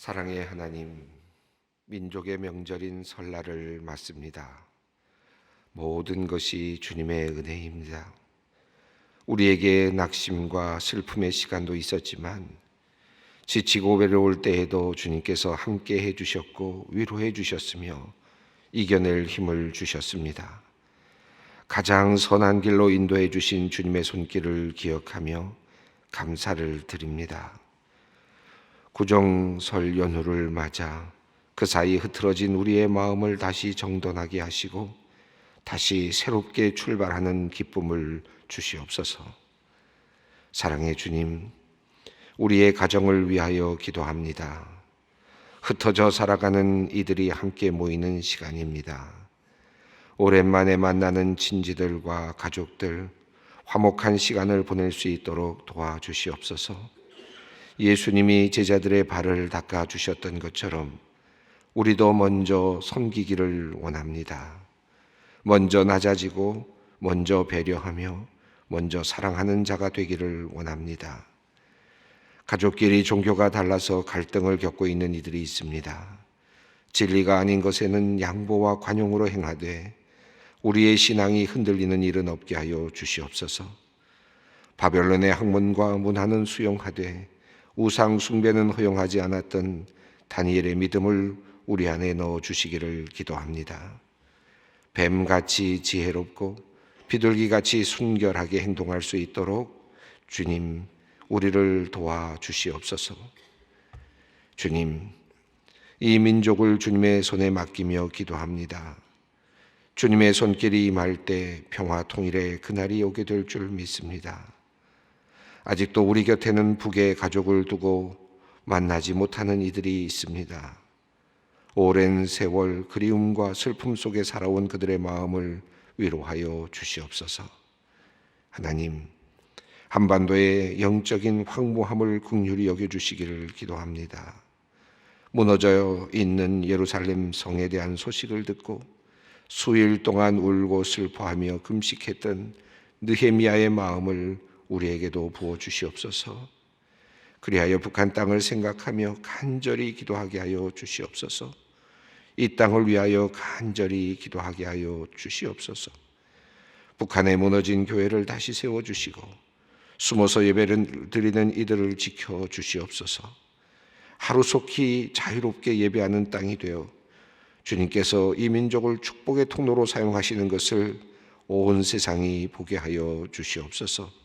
사랑의 하나님, 민족의 명절인 설날을 맞습니다. 모든 것이 주님의 은혜입니다. 우리에게 낙심과 슬픔의 시간도 있었지만 지치고 외로울 때에도 주님께서 함께 해주셨고 위로해 주셨으며 이겨낼 힘을 주셨습니다. 가장 선한 길로 인도해 주신 주님의 손길을 기억하며 감사를 드립니다. 구정설 연휴를 맞아 그 사이 흐트러진 우리의 마음을 다시 정돈하게 하시고 다시 새롭게 출발하는 기쁨을 주시옵소서. 사랑의 주님, 우리의 가정을 위하여 기도합니다. 흩어져 살아가는 이들이 함께 모이는 시간입니다. 오랜만에 만나는 친지들과 가족들, 화목한 시간을 보낼 수 있도록 도와주시옵소서. 예수님이 제자들의 발을 닦아 주셨던 것처럼 우리도 먼저 섬기기를 원합니다. 먼저 낮아지고 먼저 배려하며 먼저 사랑하는 자가 되기를 원합니다. 가족끼리 종교가 달라서 갈등을 겪고 있는 이들이 있습니다. 진리가 아닌 것에는 양보와 관용으로 행하되 우리의 신앙이 흔들리는 일은 없게 하여 주시옵소서. 바벨론의 학문과 문화는 수용하되 우상 숭배는 허용하지 않았던 다니엘의 믿음을 우리 안에 넣어 주시기를 기도합니다. 뱀같이 지혜롭고 비둘기같이 순결하게 행동할 수 있도록 주님, 우리를 도와 주시옵소서. 주님, 이 민족을 주님의 손에 맡기며 기도합니다. 주님의 손길이 임할 때 평화 통일의 그날이 오게 될 줄 믿습니다. 아직도 우리 곁에는 북의 가족을 두고 만나지 못하는 이들이 있습니다. 오랜 세월 그리움과 슬픔 속에 살아온 그들의 마음을 위로하여 주시옵소서. 하나님, 한반도의 영적인 황무함을 긍휼히 여겨주시기를 기도합니다. 무너져 있는 예루살렘 성에 대한 소식을 듣고 수일 동안 울고 슬퍼하며 금식했던 느헤미야의 마음을 우리에게도 부어주시옵소서. 그리하여 북한 땅을 생각하며 간절히 기도하게 하여 주시옵소서. 이 땅을 위하여 간절히 기도하게 하여 주시옵소서. 북한에 무너진 교회를 다시 세워주시고 숨어서 예배를 드리는 이들을 지켜주시옵소서. 하루속히 자유롭게 예배하는 땅이 되어 주님께서 이 민족을 축복의 통로로 사용하시는 것을 온 세상이 보게 하여 주시옵소서.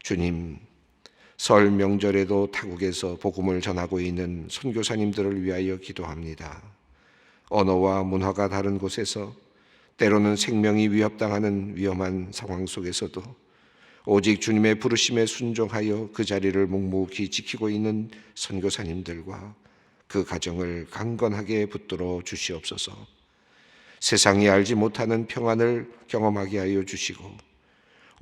주님, 설 명절에도 타국에서 복음을 전하고 있는 선교사님들을 위하여 기도합니다. 언어와 문화가 다른 곳에서 때로는 생명이 위협당하는 위험한 상황 속에서도 오직 주님의 부르심에 순종하여 그 자리를 묵묵히 지키고 있는 선교사님들과 그 가정을 강건하게 붙들어 주시옵소서. 세상이 알지 못하는 평안을 경험하게 하여 주시고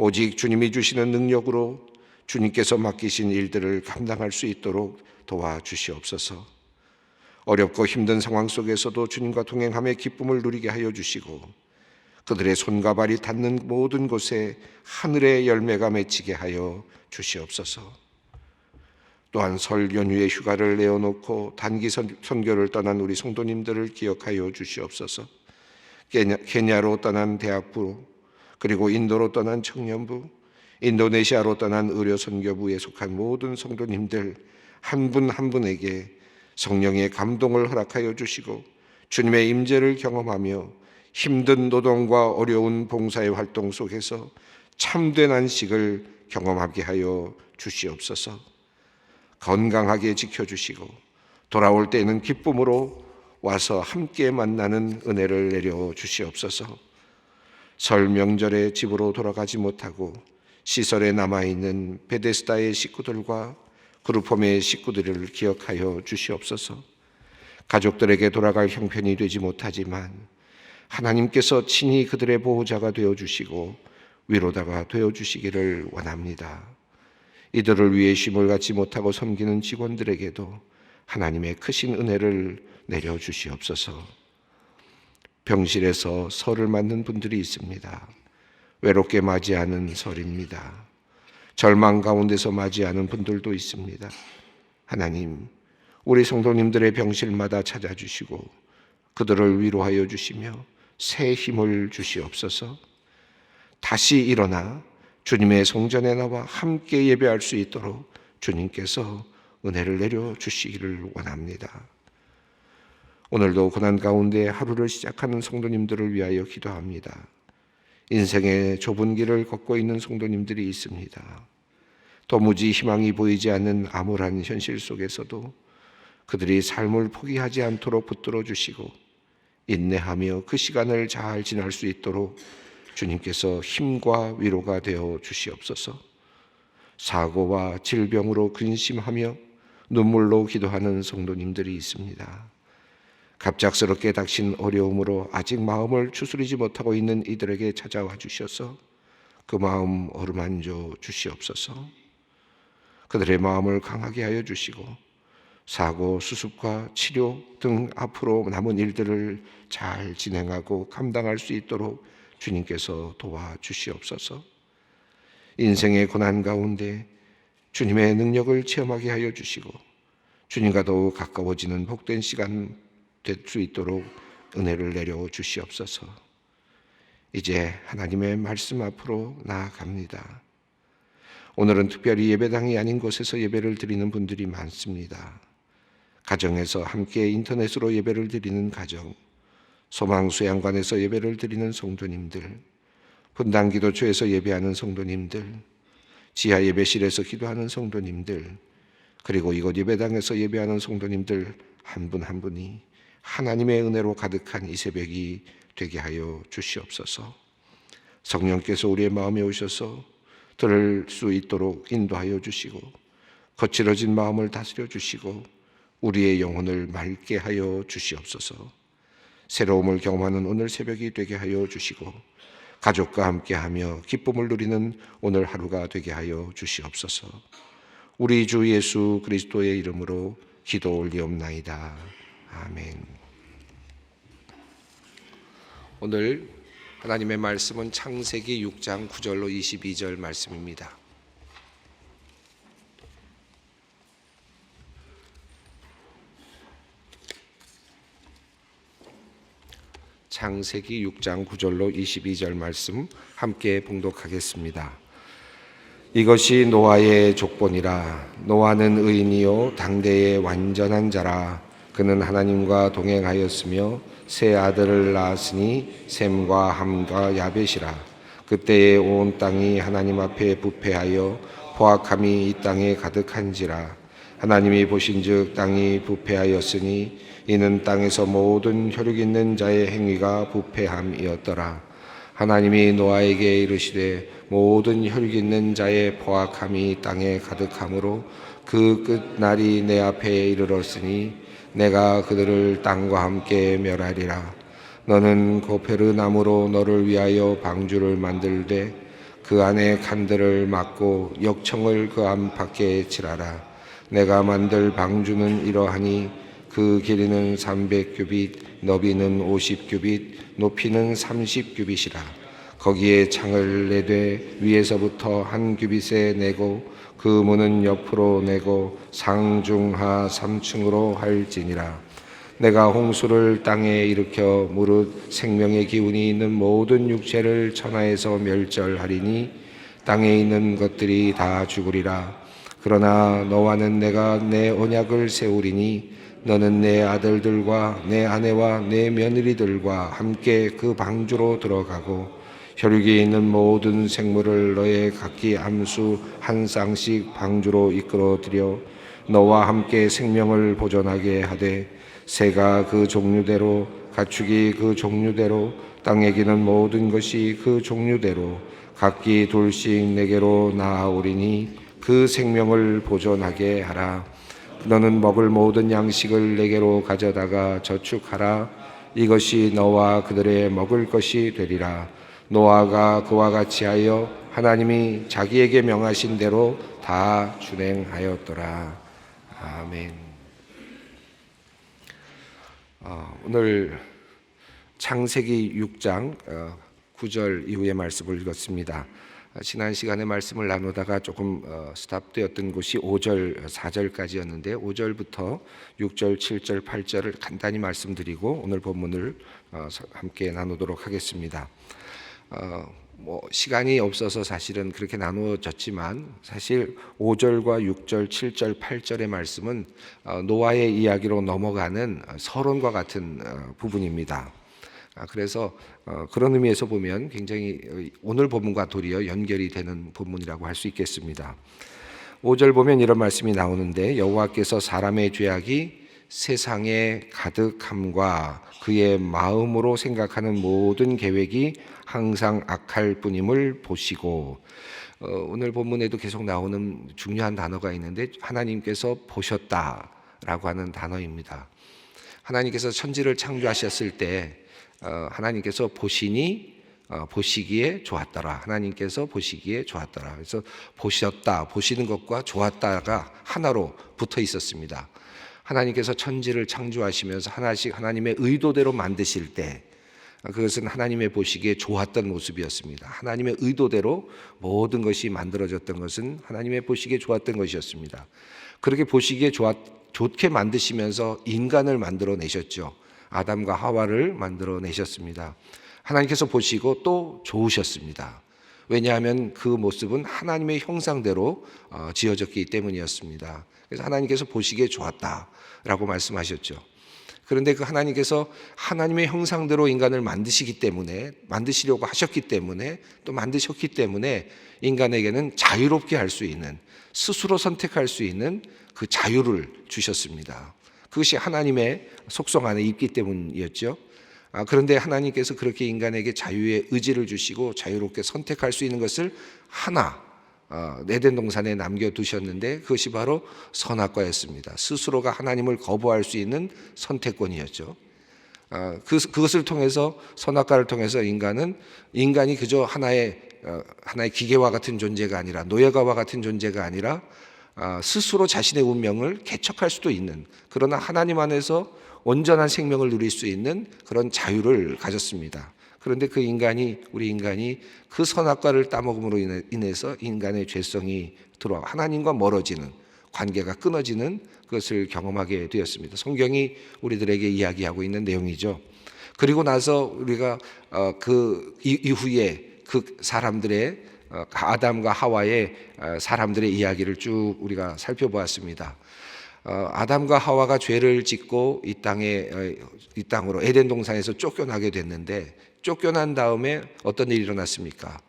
오직 주님이 주시는 능력으로 주님께서 맡기신 일들을 감당할 수 있도록 도와주시옵소서. 어렵고 힘든 상황 속에서도 주님과 동행함의 기쁨을 누리게 하여 주시고 그들의 손과 발이 닿는 모든 곳에 하늘의 열매가 맺히게 하여 주시옵소서. 또한 설 연휴의 휴가를 내어놓고 단기 선교를 떠난 우리 성도님들을 기억하여 주시옵소서. 케냐로 떠난 대학부, 그리고 인도로 떠난 청년부, 인도네시아로 떠난 의료선교부에 속한 모든 성도님들 한 분 한 분에게 성령의 감동을 허락하여 주시고 주님의 임재를 경험하며 힘든 노동과 어려운 봉사의 활동 속에서 참된 안식을 경험하게 하여 주시옵소서. 건강하게 지켜주시고 돌아올 때에는 기쁨으로 와서 함께 만나는 은혜를 내려 주시옵소서. 설 명절에 집으로 돌아가지 못하고 시설에 남아있는 베데스다의 식구들과 그룹홈의 식구들을 기억하여 주시옵소서. 가족들에게 돌아갈 형편이 되지 못하지만 하나님께서 친히 그들의 보호자가 되어주시고 위로다가 되어주시기를 원합니다. 이들을 위해 쉼을 갖지 못하고 섬기는 직원들에게도 하나님의 크신 은혜를 내려주시옵소서. 병실에서 설을 맞는 분들이 있습니다. 외롭게 맞이하는 설입니다. 절망 가운데서 맞이하는 분들도 있습니다. 하나님, 우리 성도님들의 병실마다 찾아주시고 그들을 위로하여 주시며 새 힘을 주시옵소서. 다시 일어나 주님의 성전에 나와 함께 예배할 수 있도록 주님께서 은혜를 내려 주시기를 원합니다. 오늘도 고난 가운데 하루를 시작하는 성도님들을 위하여 기도합니다. 인생의 좁은 길을 걷고 있는 성도님들이 있습니다. 도무지 희망이 보이지 않는 암울한 현실 속에서도 그들이 삶을 포기하지 않도록 붙들어 주시고 인내하며 그 시간을 잘 지날 수 있도록 주님께서 힘과 위로가 되어 주시옵소서. 사고와 질병으로 근심하며 눈물로 기도하는 성도님들이 있습니다. 갑작스럽게 닥친 어려움으로 아직 마음을 추스리지 못하고 있는 이들에게 찾아와 주셔서 그 마음 어루만져 주시옵소서. 그들의 마음을 강하게 하여 주시고 사고, 수습과 치료 등 앞으로 남은 일들을 잘 진행하고 감당할 수 있도록 주님께서 도와주시옵소서. 인생의 고난 가운데 주님의 능력을 체험하게 하여 주시고 주님과 더욱 가까워지는 복된 시간 될 수 있도록 은혜를 내려 주시옵소서. 이제 하나님의 말씀 앞으로 나아갑니다. 오늘은 특별히 예배당이 아닌 곳에서 예배를 드리는 분들이 많습니다. 가정에서 함께 인터넷으로 예배를 드리는 가정, 소망수양관에서 예배를 드리는 성도님들, 분당기도처에서 예배하는 성도님들, 지하 예배실에서 기도하는 성도님들, 그리고 이곳 예배당에서 예배하는 성도님들 한 분 한 분이 하나님의 은혜로 가득한 이 새벽이 되게 하여 주시옵소서. 성령께서 우리의 마음에 오셔서 들을 수 있도록 인도하여 주시고 거칠어진 마음을 다스려 주시고 우리의 영혼을 맑게 하여 주시옵소서. 새로움을 경험하는 오늘 새벽이 되게 하여 주시고 가족과 함께하며 기쁨을 누리는 오늘 하루가 되게 하여 주시옵소서. 우리 주 예수 그리스도의 이름으로 기도 올리옵나이다. 아멘. 오늘 하나님의 말씀은 창세기 6장 9절로 22절 말씀입니다. 창세기 6장 9절로 22절 말씀 함께 봉독하겠습니다. 이것이 노아의 족본이라. 노아는 의인이요 당대의 완전한 자라. 그는 하나님과 동행하였으며 세 아들을 낳았으니 셈과 함과 야벳이라. 그때에 온 땅이 하나님 앞에 부패하여 포악함이 이 땅에 가득한지라. 하나님이 보신즉 땅이 부패하였으니 이는 땅에서 모든 혈육 있는 자의 행위가 부패함이었더라. 하나님이 노아에게 이르시되 모든 혈육 있는 자의 포악함이 땅에 가득함으로 그 끝날이 내 앞에 이르렀으니 내가 그들을 땅과 함께 멸하리라. 너는 고페르 나무로 너를 위하여 방주를 만들되 그 안에 칸들을 막고 역청을 그 안팎에 칠하라. 내가 만들 방주는 이러하니 그 길이는 300규빗, 너비는 50규빗, 높이는 30규빗이라. 거기에 창을 내되 위에서부터 한 규빗에 내고 그 문은 옆으로 내고 상중하 3층으로 할지니라. 내가 홍수를 땅에 일으켜 무릇 생명의 기운이 있는 모든 육체를 천하에서 멸절하리니 땅에 있는 것들이 다 죽으리라. 그러나 너와는 내가 내 언약을 세우리니 너는 내 아들들과 내 아내와 내 며느리들과 함께 그 방주로 들어가고 혈육이 있는 모든 생물을 너의 각기 암수 한 쌍씩 방주로 이끌어들여 너와 함께 생명을 보존하게 하되 새가 그 종류대로 가축이 그 종류대로 땅에 기는 모든 것이 그 종류대로 각기 둘씩 내게로 나아오리니 그 생명을 보존하게 하라. 너는 먹을 모든 양식을 내게로 가져다가 저축하라. 이것이 너와 그들의 먹을 것이 되리라. 노아가 그와 같이 하여 하나님이 자기에게 명하신 대로 다 준행하였더라. 아멘. 오늘 창세기 6장 9절 이후의 말씀을 읽었습니다. 지난 시간에 말씀을 나누다가 조금 스탑되었던 곳이 5절, 4절까지였는데 5절부터 6절, 7절, 8절을 간단히 말씀드리고 오늘 본문을 함께 나누도록 하겠습니다. 시간이 없어서 사실은 그렇게 나누어졌지만 사실 5절과 6절, 7절, 8절의 말씀은 노아의 이야기로 넘어가는 서론과 같은 부분입니다. 그래서 그런 의미에서 보면 굉장히 오늘 본문과 도리어 연결이 되는 본문이라고 할 수 있겠습니다. 5절 보면 이런 말씀이 나오는데 여호와께서 사람의 죄악이 세상에 가득함과 그의 마음으로 생각하는 모든 계획이 항상 악할 뿐임을 보시고, 오늘 본문에도 계속 나오는 중요한 단어가 있는데 하나님께서 보셨다라고 하는 단어입니다. 하나님께서 천지를 창조하셨을 때 하나님께서 보시기에 좋았더라. 하나님께서 보시기에 좋았더라. 그래서 보셨다, 보시는 것과 좋았다가 하나로 붙어 있었습니다. 하나님께서 천지를 창조하시면서 하나씩 하나님의 의도대로 만드실 때 그것은 하나님의 보시기에 좋았던 모습이었습니다. 하나님의 의도대로 모든 것이 만들어졌던 것은 하나님의 보시기에 좋았던 것이었습니다. 그렇게 보시기에 좋게 만드시면서 인간을 만들어내셨죠. 아담과 하와를 만들어내셨습니다. 하나님께서 보시고 또 좋으셨습니다. 왜냐하면 그 모습은 하나님의 형상대로 지어졌기 때문이었습니다. 그래서 하나님께서 보시기에 좋았다라고 말씀하셨죠. 그런데 그 하나님께서 하나님의 형상대로 인간을 만드시려고 하셨기 때문에 또 만드셨기 때문에 인간에게는 자유롭게 할 수 있는, 스스로 선택할 수 있는 그 자유를 주셨습니다. 그것이 하나님의 속성 안에 있기 때문이었죠. 그런데 하나님께서 그렇게 인간에게 자유의 의지를 주시고 자유롭게 선택할 수 있는 것을 하나 에덴 동산에 남겨두셨는데 그것이 바로 선악과였습니다. 스스로가 하나님을 거부할 수 있는 선택권이었죠. 그것을 통해서, 선악과를 통해서 인간이 그저 하나의 기계와 같은 존재가 아니라, 노예가와 같은 존재가 아니라 스스로 자신의 운명을 개척할 수도 있는, 그러나 하나님 안에서 온전한 생명을 누릴 수 있는 그런 자유를 가졌습니다. 그런데 우리 인간이 그 선악과를 따먹음으로 인해서 인간의 죄성이 들어와 하나님과 멀어지는, 관계가 끊어지는 것을 경험하게 되었습니다. 성경이 우리들에게 이야기하고 있는 내용이죠. 그리고 나서 우리가 그 이후에 그 사람들의, 아담과 하와의 사람들의 이야기를 쭉 우리가 살펴보았습니다. 아담과 하와가 죄를 짓고 이 땅으로 에덴 동산에서 쫓겨나게 됐는데, 쫓겨난 다음에 어떤 일이 일어났습니까?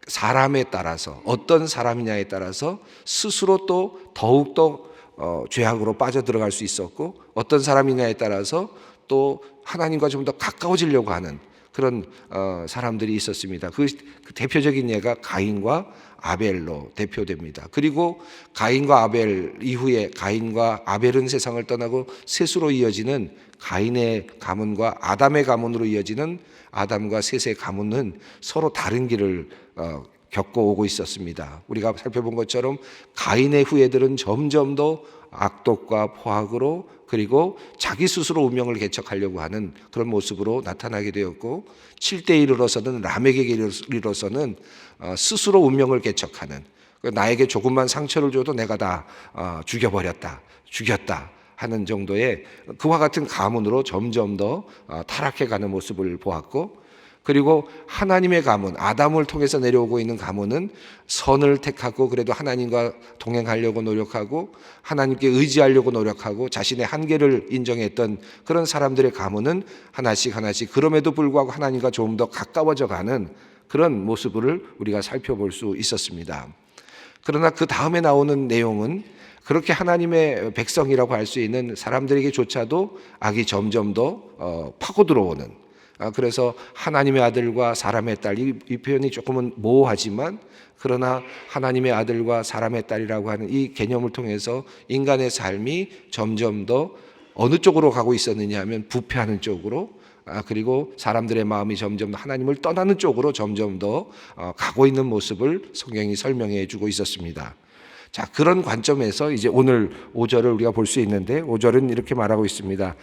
사람에 따라서, 어떤 사람이냐에 따라서 스스로 또 더욱더 죄악으로 빠져들어갈 수 있었고, 어떤 사람이냐에 따라서 또 하나님과 좀 더 가까워지려고 하는 그런 사람들이 있었습니다. 그 대표적인 예가 가인과 아벨로 대표됩니다. 그리고 가인과 아벨 이후에 가인과 아벨은 세상을 떠나고 셋으로 이어지는 가인의 가문과 아담의 가문으로 이어지는 아담과 셋의 가문은 서로 다른 길을 겪어오고 있었습니다. 우리가 살펴본 것처럼 가인의 후예들은 점점 더 악독과 포악으로, 그리고 자기 스스로 운명을 개척하려고 하는 그런 모습으로 나타나게 되었고, 7대에 이르러서는, 라멕에게 이르러서는 스스로 운명을 개척하는, 나에게 조금만 상처를 줘도 내가 다 죽였다 하는 정도의 그와 같은 가문으로 점점 더 타락해가는 모습을 보았고, 그리고 하나님의 가문, 아담을 통해서 내려오고 있는 가문은 선을 택하고 그래도 하나님과 동행하려고 노력하고 하나님께 의지하려고 노력하고 자신의 한계를 인정했던 그런 사람들의 가문은 하나씩 그럼에도 불구하고 하나님과 조금 더 가까워져 가는 그런 모습을 우리가 살펴볼 수 있었습니다. 그러나 그 다음에 나오는 내용은 그렇게 하나님의 백성이라고 할 수 있는 사람들에게조차도 악이 점점 더 파고 들어오는, 그래서 하나님의 아들과 사람의 딸, 이 표현이 조금은 모호하지만 그러나 하나님의 아들과 사람의 딸이라고 하는 이 개념을 통해서 인간의 삶이 점점 더 어느 쪽으로 가고 있었느냐 하면 부패하는 쪽으로, 그리고 사람들의 마음이 점점 더 하나님을 떠나는 쪽으로 점점 더 가고 있는 모습을 성경이 설명해 주고 있었습니다. 자, 그런 관점에서 이제 오늘 5절을 우리가 볼 수 있는데 5절은 이렇게 말하고 있습니다.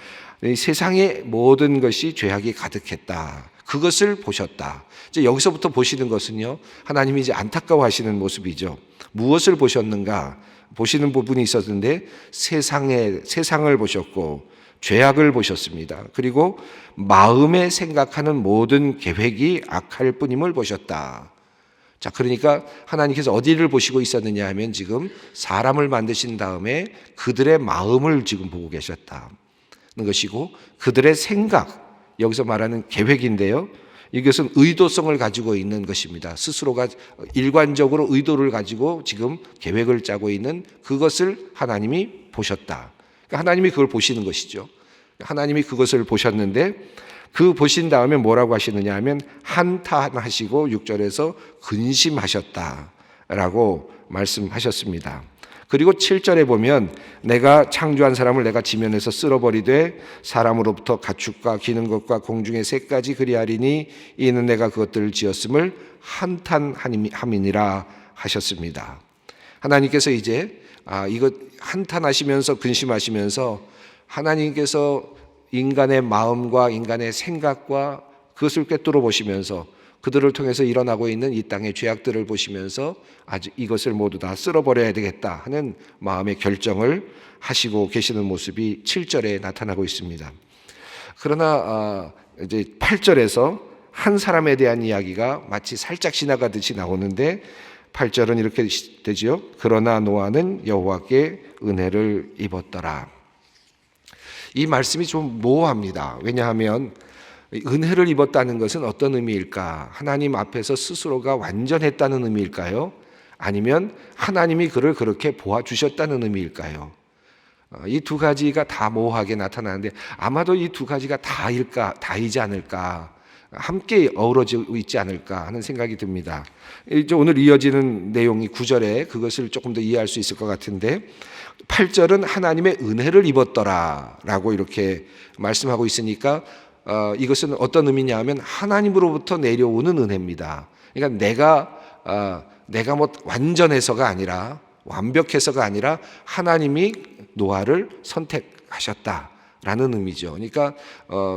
이 세상의 모든 것이 죄악이 가득했다. 그것을 보셨다. 이제 여기서부터 보시는 것은요, 하나님이 이제 안타까워하시는 모습이죠. 무엇을 보셨는가? 보시는 부분이 있었는데 세상을 보셨고 죄악을 보셨습니다. 그리고 마음에 생각하는 모든 계획이 악할 뿐임을 보셨다. 자, 그러니까 하나님께서 어디를 보시고 있었느냐 하면 지금 사람을 만드신 다음에 그들의 마음을 지금 보고 계셨다는 것이고, 그들의 생각, 여기서 말하는 계획인데요, 이것은 의도성을 가지고 있는 것입니다. 스스로가 일관적으로 의도를 가지고 지금 계획을 짜고 있는 그것을 하나님이 보셨다. 그러니까 하나님이 그걸 보시는 것이죠. 하나님이 그것을 보셨는데, 그 보신 다음에 뭐라고 하시느냐 하면 한탄하시고 6절에서 근심하셨다라고 말씀하셨습니다. 그리고 7절에 보면 내가 창조한 사람을 내가 지면에서 쓸어버리되 사람으로부터 가축과 기는 것과 공중의 새까지 그리하리니 이는 내가 그것들을 지었음을 한탄함이니라 하셨습니다. 하나님께서 이제 이거 한탄하시면서 근심하시면서 하나님께서 인간의 마음과 인간의 생각과 그것을 꿰뚫어 보시면서 그들을 통해서 일어나고 있는 이 땅의 죄악들을 보시면서 아주 이것을 모두 다 쓸어버려야 되겠다 하는 마음의 결정을 하시고 계시는 모습이 7절에 나타나고 있습니다. 그러나 이제 8절에서 한 사람에 대한 이야기가 마치 살짝 지나가듯이 나오는데 8절은 이렇게 되지요. 그러나 노아는 여호와께 은혜를 입었더라. 이 말씀이 좀 모호합니다. 왜냐하면 은혜를 입었다는 것은 어떤 의미일까? 하나님 앞에서 스스로가 완전했다는 의미일까요? 아니면 하나님이 그를 그렇게 보아주셨다는 의미일까요? 이 두 가지가 다 모호하게 나타나는데 아마도 이 두 가지가 다이지 않을까, 함께 어우러지고 있지 않을까 하는 생각이 듭니다. 이제 오늘 이어지는 내용이 9절에 그것을 조금 더 이해할 수 있을 것 같은데 8절은 하나님의 은혜를 입었더라라고 이렇게 말씀하고 있으니까 이것은 어떤 의미냐 하면 하나님으로부터 내려오는 은혜입니다. 그러니까 내가 뭐 완전해서가 아니라 완벽해서가 아니라 하나님이 노아를 선택하셨다라는 의미죠. 그러니까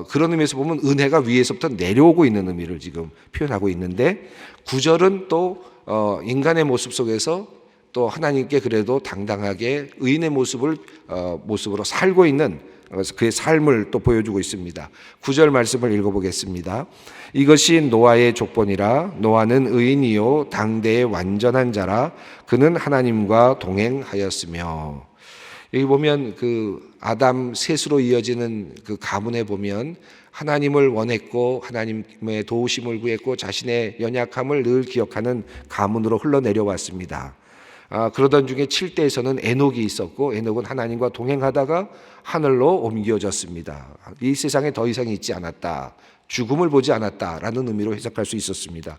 그런 의미에서 보면 은혜가 위에서부터 내려오고 있는 의미를 지금 표현하고 있는데 9절은 또 인간의 모습 속에서 또 하나님께 그래도 당당하게 의인의 모습으로 살고 있는 그의 삶을 또 보여주고 있습니다. 9절 말씀을 읽어보겠습니다. 이것이 노아의 족본이라. 노아는 의인이요 당대의 완전한 자라. 그는 하나님과 동행하였으며. 여기 보면 그 아담 셋으로 이어지는 그 가문에 보면 하나님을 원했고 하나님의 도우심을 구했고 자신의 연약함을 늘 기억하는 가문으로 흘러내려왔습니다. 그러던 중에 7대에서는 에녹이 있었고 에녹은 하나님과 동행하다가 하늘로 옮겨졌습니다. 이 세상에 더 이상 있지 않았다, 죽음을 보지 않았다라는 의미로 해석할 수 있었습니다.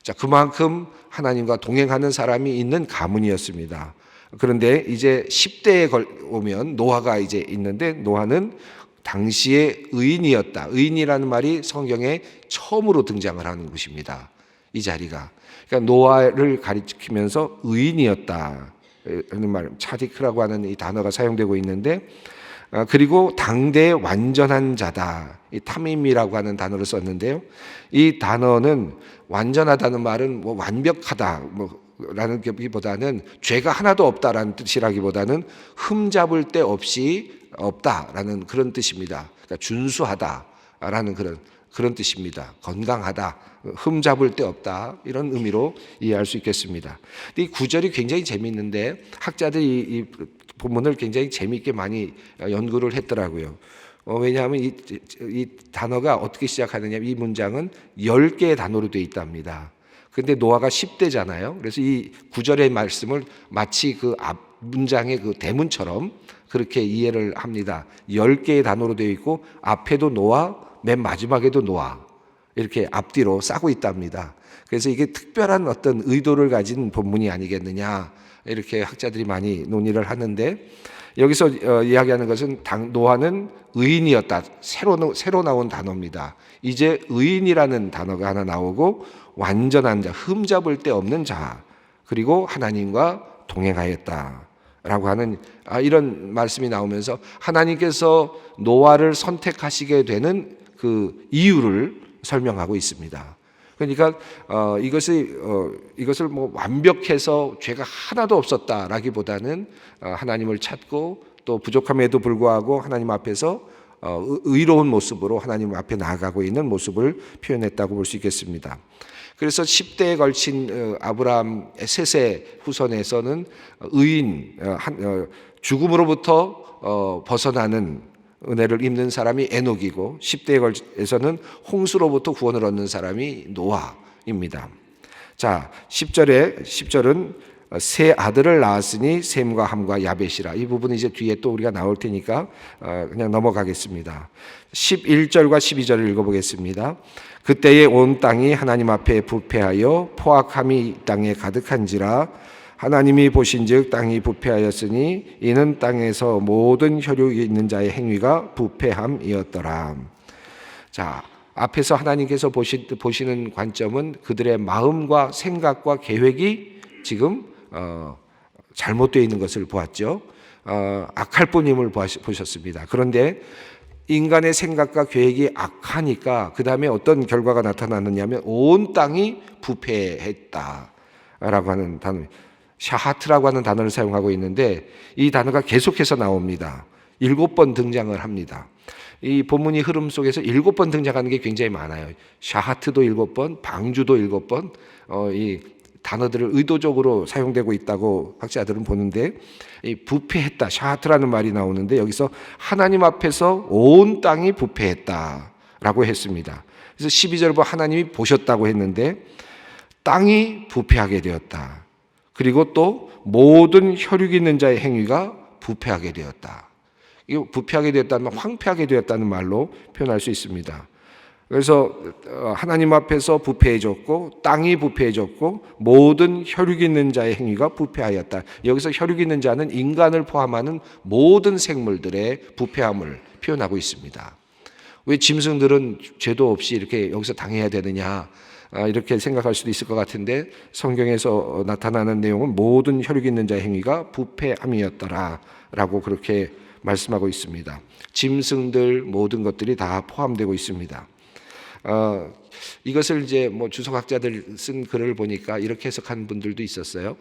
자, 그만큼 하나님과 동행하는 사람이 있는 가문이었습니다. 그런데 이제 10대에 오면 노아가 이제 있는데 노아는 당시의 의인이었다. 의인이라는 말이 성경에 처음으로 등장을 하는 것입니다. 이 자리가. 그러니까 노아를 가리키면서 의인이었다 하는 말, 차디크라고 하는 이 단어가 사용되고 있는데, 그리고 당대의 완전한 자다, 이 탐임이라고 하는 단어를 썼는데요. 이 단어는 완전하다는 말은 뭐 완벽하다 라는 것보다는 죄가 하나도 없다라는 뜻이라기보다는 흠잡을 데 없이 없다라는 그런 뜻입니다. 그러니까 준수하다라는 그런 뜻입니다. 건강하다, 흠잡을 데 없다, 이런 의미로 이해할 수 있겠습니다. 이 구절이 굉장히 재미있는데 학자들이 이 본문을 굉장히 재미있게 많이 연구를 했더라고요. 왜냐하면 이 단어가 어떻게 시작하느냐, 이 문장은 10개의 단어로 되어 있답니다. 근데 노아가 10대잖아요. 그래서 이 구절의 말씀을 마치 그 앞 문장의 그 대문처럼 그렇게 이해를 합니다. 10개의 단어로 되어 있고 앞에도 노아, 맨 마지막에도 노아, 이렇게 앞뒤로 싸고 있답니다. 그래서 이게 특별한 어떤 의도를 가진 본문이 아니겠느냐, 이렇게 학자들이 많이 논의를 하는데, 여기서 이야기하는 것은 노아는 의인이었다. 새로 나온 단어입니다. 이제 의인이라는 단어가 하나 나오고 완전한 자, 흠잡을 데 없는 자, 그리고 하나님과 동행하였다라고 하는 이런 말씀이 나오면서 하나님께서 노아를 선택하시게 되는 그 이유를 설명하고 있습니다. 그러니까 이것을 뭐 완벽해서 죄가 하나도 없었다라기보다는 하나님을 찾고 또 부족함에도 불구하고 하나님 앞에서 의로운 모습으로 하나님 앞에 나아가고 있는 모습을 표현했다고 볼 수 있겠습니다. 그래서 10대에 걸친 아브라함 셋의 후손에서는 의인, 죽음으로부터 벗어나는 은혜를 입는 사람이 에녹이고 10대에 걸쳐서는 홍수로부터 구원을 얻는 사람이 노아입니다. 자, 10절은 세 아들을 낳았으니 셈과 함과 야벳이라. 이 부분은 이제 뒤에 또 우리가 나올 테니까 그냥 넘어가겠습니다. 11절과 12절을 읽어보겠습니다. 그때에 온 땅이 하나님 앞에 부패하여 포악함이 땅에 가득한지라. 하나님이 보신즉 땅이 부패하였으니 이는 땅에서 모든 혈육이 있는 자의 행위가 부패함이었더라. 자, 앞에서 하나님께서 보시는 관점은 그들의 마음과 생각과 계획이 지금 잘못되어 있는 것을 보았죠. 악할 뿐임을 보셨습니다. 그런데 인간의 생각과 계획이 악하니까 그 다음에 어떤 결과가 나타났느냐면 온 땅이 부패했다라고 하는 단어, 샤하트라고 하는 단어를 사용하고 있는데 이 단어가 계속해서 나옵니다. 7번 등장을 합니다. 이 본문이 흐름 속에서 7번 등장하는 게 굉장히 많아요. 샤하트도 7번, 방주도 7번, 이 단어들을 의도적으로 사용되고 있다고 학자들은 보는데, 이 부패했다, 샤하트라는 말이 나오는데 여기서 하나님 앞에서 온 땅이 부패했다라고 했습니다. 그래서 12절 보면 하나님이 보셨다고 했는데 땅이 부패하게 되었다. 그리고 또 모든 혈육 있는 자의 행위가 부패하게 되었다. 이 부패하게 되었다는 말, 황폐하게 되었다는 말로 표현할 수 있습니다. 그래서 하나님 앞에서 부패해졌고 땅이 부패해졌고 모든 혈육 있는 자의 행위가 부패하였다. 여기서 혈육 있는 자는 인간을 포함하는 모든 생물들의 부패함을 표현하고 있습니다. 왜 짐승들은 죄도 없이 이렇게 여기서 당해야 되느냐, 이렇게 생각할 수도 있을 것 같은데 성경에서 나타나는 내용은 모든 혈육 있는 자의 행위가 부패함이었더라 라고 그렇게 말씀하고 있습니다. 짐승들 모든 것들이 다 포함되고 있습니다. 이것을 이제 뭐 주석학자들 쓴 글을 보니까 이렇게 해석한 분들도 있었어요.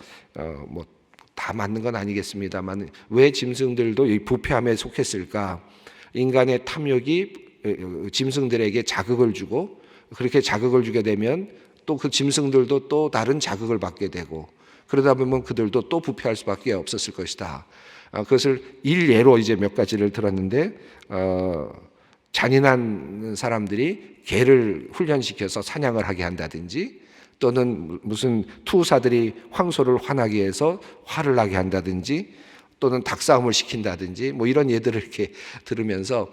뭐 다 맞는 건 아니겠습니다만 왜 짐승들도 이 부패함에 속했을까? 인간의 탐욕이 짐승들에게 자극을 주고 그렇게 자극을 주게 되면 또 그 짐승들도 또 다른 자극을 받게 되고 그러다 보면 그들도 또 부패할 수밖에 없었을 것이다. 그것을 일예로 이제 몇 가지를 들었는데 잔인한 사람들이 개를 훈련시켜서 사냥을 하게 한다든지 또는 무슨 투사들이 황소를 화나게 해서 화를 나게 한다든지 또는 닭싸움을 시킨다든지 뭐 이런 예들을 이렇게 들으면서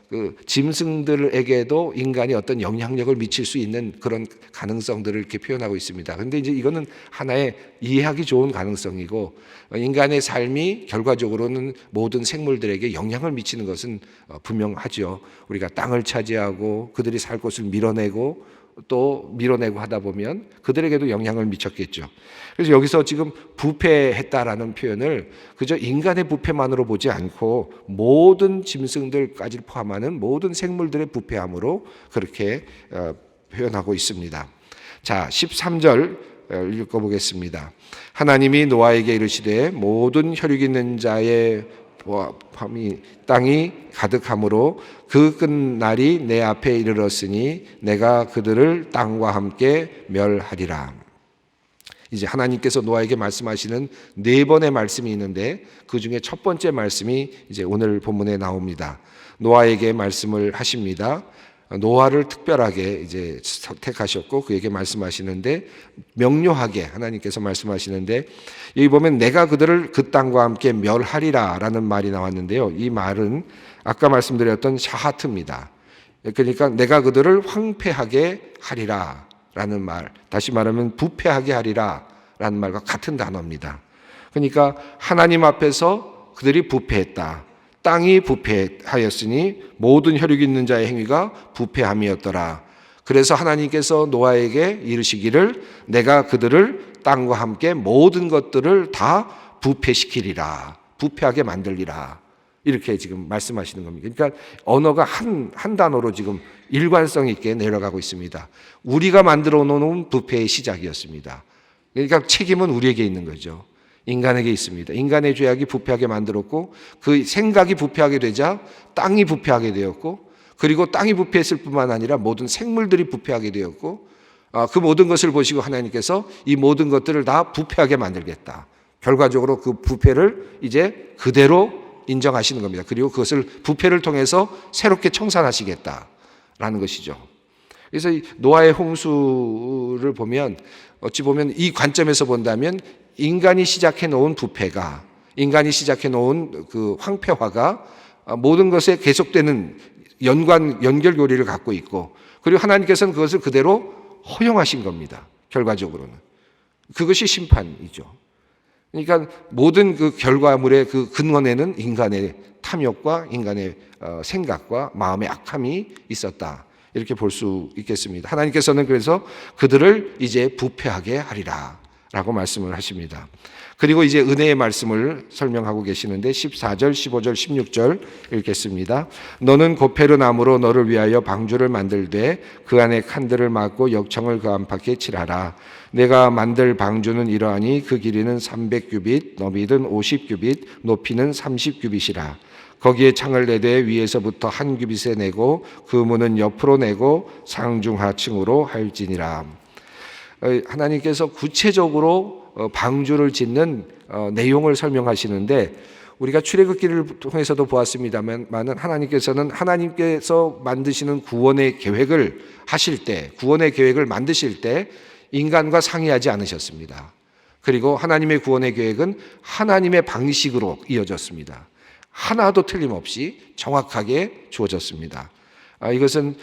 그 짐승들에게도 인간이 어떤 영향력을 미칠 수 있는 그런 가능성들을 이렇게 표현하고 있습니다. 그런데 이제 이거는 하나의 이해하기 좋은 가능성이고 인간의 삶이 결과적으로는 모든 생물들에게 영향을 미치는 것은 분명하죠. 우리가 땅을 차지하고 그들이 살 곳을 밀어내고 또 밀어내고 하다 보면 그들에게도 영향을 미쳤겠죠. 그래서 여기서 지금 부패했다라는 표현을 그저 인간의 부패만으로 보지 않고 모든 짐승들까지 포함하는 모든 생물들의 부패함으로 그렇게 표현하고 있습니다. 자, 13절 읽어보겠습니다. 하나님이 노아에게 이르시되 모든 혈육 있는 자의 땅이 가득함으로 그 끝날이 내 앞에 이르렀으니 내가 그들을 땅과 함께 멸하리라. 이제 하나님께서 노아에게 말씀하시는 4번의 말씀이 있는데 그 중에 첫 번째 말씀이 이제 오늘 본문에 나옵니다. 노아에게 말씀을 하십니다. 노아를 특별하게 이제 선택하셨고 그에게 말씀하시는데 명료하게 하나님께서 말씀하시는데 여기 보면 내가 그들을 그 땅과 함께 멸하리라 라는 말이 나왔는데요. 이 말은 아까 말씀드렸던 샤하트입니다. 그러니까 내가 그들을 황폐하게 하리라 라는 말, 다시 말하면 부패하게 하리라 라는 말과 같은 단어입니다. 그러니까 하나님 앞에서 그들이 부패했다. 땅이 부패하였으니 모든 혈육 있는 자의 행위가 부패함이었더라. 그래서 하나님께서 노아에게 이르시기를 내가 그들을 땅과 함께 모든 것들을 다 부패시키리라. 부패하게 만들리라. 이렇게 지금 말씀하시는 겁니다. 그러니까 언어가 한 단어로 지금 일관성 있게 내려가고 있습니다. 우리가 만들어 놓은 부패의 시작이었습니다. 그러니까 책임은 우리에게 있는 거죠. 인간에게 있습니다. 인간의 죄악이 부패하게 만들었고 그 생각이 부패하게 되자 땅이 부패하게 되었고 그리고 땅이 부패했을 뿐만 아니라 모든 생물들이 부패하게 되었고 그 모든 것을 보시고 하나님께서 이 모든 것들을 다 부패하게 만들겠다. 결과적으로 그 부패를 이제 그대로 인정하시는 겁니다. 그리고 그것을 부패를 통해서 새롭게 청산하시겠다라는 것이죠. 그래서 이 노아의 홍수를 보면 어찌 보면 이 관점에서 본다면 인간이 시작해 놓은 부패가 인간이 시작해 놓은 그 황폐화가 모든 것에 계속되는 연결고리를 갖고 있고 그리고 하나님께서는 그것을 그대로 허용하신 겁니다. 결과적으로는. 그것이 심판이죠. 그러니까 모든 그 결과물의 그 근원에는 인간의 탐욕과 인간의 생각과 마음의 악함이 있었다. 이렇게 볼 수 있겠습니다. 하나님께서는 그래서 그들을 이제 부패하게 하리라 라고 말씀을 하십니다. 그리고 이제 은혜의 말씀을 설명하고 계시는데 14절, 15절, 16절 읽겠습니다. 너는 고페르나무로 너를 위하여 방주를 만들되 그 안에 칸들을 막고 역청을 그 안팎에 칠하라. 내가 만들 방주는 이러하니 그 길이는 300규빗, 너비는 50규빗, 높이는 30규빗이라. 거기에 창을 내되 위에서부터 한 규빗에 내고 그 문은 옆으로 내고 상중하층으로 할지니라. 하나님께서 구체적으로 방주를 짓는 내용을 설명하시는데 우리가 출애굽기를 통해서도 보았습니다만은 하나님께서는 하나님께서 만드시는 구원의 계획을 하실 때 구원의 계획을 만드실 때 인간과 상의하지 않으셨습니다. 그리고 하나님의 구원의 계획은 하나님의 방식으로 이어졌습니다. 하나도 틀림없이 정확하게 주어졌습니다. 이것은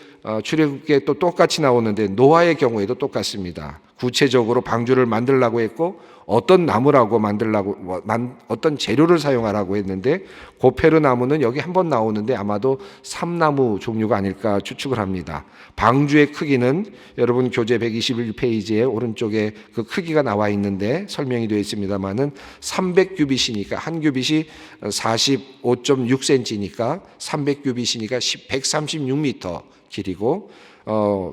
출애굽기에 또 똑같이 나오는데 노아의 경우에도 똑같습니다. 구체적으로 방주를 만들라고 했고 어떤 나무라고 만들라고 어떤 재료를 사용하라고 했는데 고페르 나무는 여기 한 번 나오는데 아마도 삼나무 종류가 아닐까 추측을 합니다. 방주의 크기는 여러분 교재 121페이지에 오른쪽에 그 크기가 나와 있는데 설명이 되어 있습니다만은 300규빗이니까 한 규빗이 45.6cm니까 300규빗이니까 136m 길이고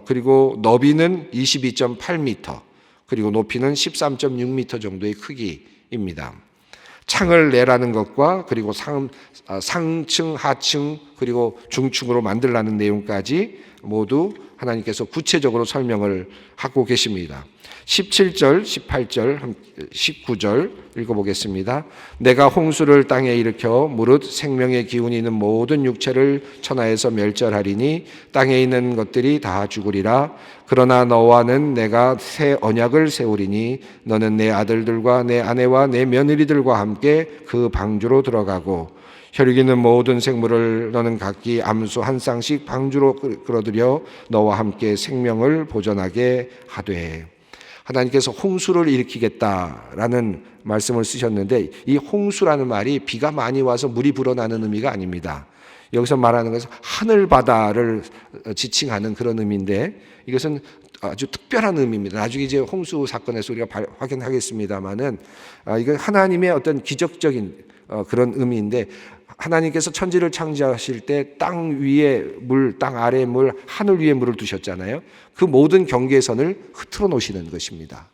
그리고 너비는 22.8m 그리고 높이는 13.6m 정도의 크기입니다. 창을 내라는 것과 그리고 상층, 하층 그리고 중층으로 만들라는 내용까지 모두 하나님께서 구체적으로 설명을 하고 계십니다. 17절, 18절, 19절 읽어보겠습니다. 내가 홍수를 땅에 일으켜 무릇 생명의 기운이 있는 모든 육체를 천하에서 멸절하리니 땅에 있는 것들이 다 죽으리라. 그러나 너와는 내가 새 언약을 세우리니 너는 내 아들들과 내 아내와 내 며느리들과 함께 그 방주로 들어가고 혈육 있는 모든 생물을 너는 각기 암수 한 쌍씩 방주로 끌어들여 너와 함께 생명을 보존하게 하되. 하나님께서 홍수를 일으키겠다라는 말씀을 쓰셨는데 이 홍수라는 말이 비가 많이 와서 물이 불어나는 의미가 아닙니다. 여기서 말하는 것은 하늘 바다를 지칭하는 그런 의미인데 이것은 아주 특별한 의미입니다. 나중에 이제 홍수 사건에서 우리가 확인하겠습니다만은 이건 하나님의 어떤 기적적인 그런 의미인데 하나님께서 천지를 창조하실 때 땅 위에 물, 땅 아래에 물, 하늘 위에 물을 두셨잖아요. 그 모든 경계선을 흐트러 놓으시는 것입니다.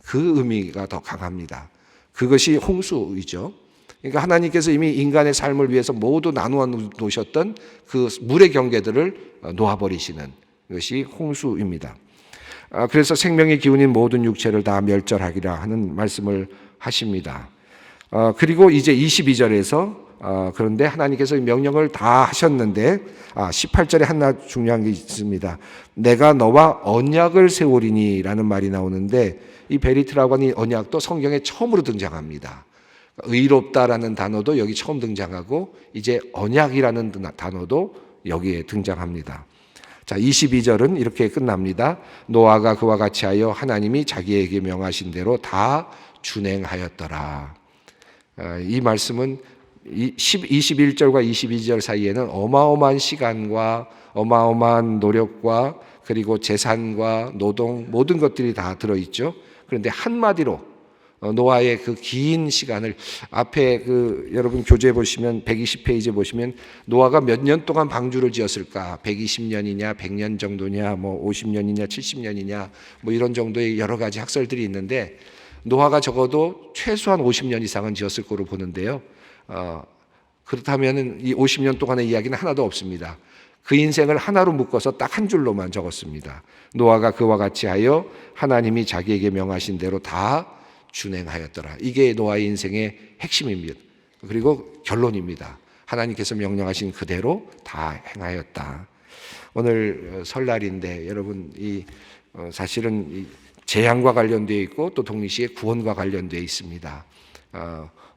그 의미가 더 강합니다. 그것이 홍수이죠. 그러니까 하나님께서 이미 인간의 삶을 위해서 모두 나누어 놓으셨던 그 물의 경계들을 놓아버리시는 것이 홍수입니다. 그래서 생명의 기운인 모든 육체를 다 멸절하기라 하는 말씀을 하십니다. 그리고 이제 22절에서 그런데 하나님께서 명령을 다 하셨는데 18절에 하나 중요한 게 있습니다. 내가 너와 언약을 세우리니 라는 말이 나오는데 이 베리트라고 하는 언약도 성경에 처음으로 등장합니다. 의롭다라는 단어도 여기 처음 등장하고 이제 언약이라는 단어도 여기에 등장합니다. 자, 22절은 이렇게 끝납니다. 노아가 그와 같이 하여 하나님이 자기에게 명하신 대로 다 준행하였더라. 이 말씀은 21절과 22절 사이에는 어마어마한 시간과 어마어마한 노력과 그리고 재산과 노동 모든 것들이 다 들어있죠. 그런데 한마디로 노아의 그 긴 시간을 앞에 여러분 교재 보시면 120페이지 보시면 노아가 몇 년 동안 방주를 지었을까? 120년이냐, 100년 정도냐, 뭐 50년이냐, 70년이냐, 뭐 이런 정도의 여러 가지 학설들이 있는데 노아가 적어도 최소한 50년 이상은 지었을 거로 보는데요. 그렇다면 이 50년 동안의 이야기는 하나도 없습니다. 그 인생을 하나로 묶어서 딱 한 줄로만 적었습니다. 노아가 그와 같이 하여 하나님이 자기에게 명하신 대로 다 준행하였더라. 이게 노아의 인생의 핵심입니다. 그리고 결론입니다. 하나님께서 명령하신 그대로 다 행하였다. 오늘 설날인데 여러분 사실은 재앙과 관련되어 있고 또 동시에 구원과 관련되어 있습니다.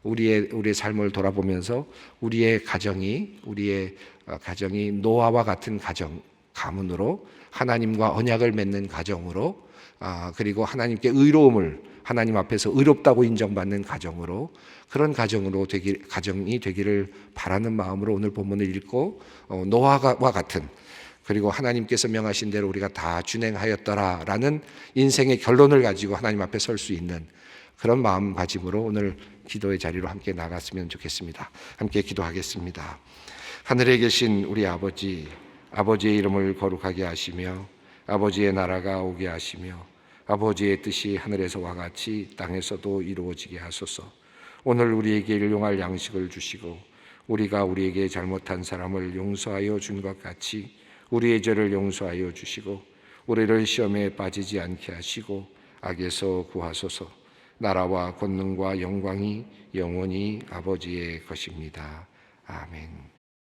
우리의 삶을 돌아보면서 우리의 가정이 노아와 같은 가문으로 하나님과 언약을 맺는 가정으로 그리고 하나님께 하나님 앞에서 의롭다고 인정받는 가정으로 그런 가정이 되기를 바라는 마음으로 오늘 본문을 읽고 노아와 같은 그리고 하나님께서 명하신 대로 우리가 다 준행하였더라라는 인생의 결론을 가지고 하나님 앞에 설 수 있는 그런 마음가짐으로 오늘 기도의 자리로 함께 나갔으면 좋겠습니다. 함께 기도하겠습니다. 하늘에 계신 우리 아버지의 이름을 거룩하게 하시며 아버지의 나라가 오게 하시며 아버지의 뜻이 하늘에서와 같이 땅에서도 이루어지게 하소서. 오늘 우리에게 일용할 양식을 주시고 우리가 우리에게 잘못한 사람을 용서하여 준 것 같이 우리의 죄를 용서하여 주시고 우리를 시험에 빠지지 않게 하시고 악에서 구하소서. 나라와 권능과 영광이 영원히 아버지의 것입니다. 아멘.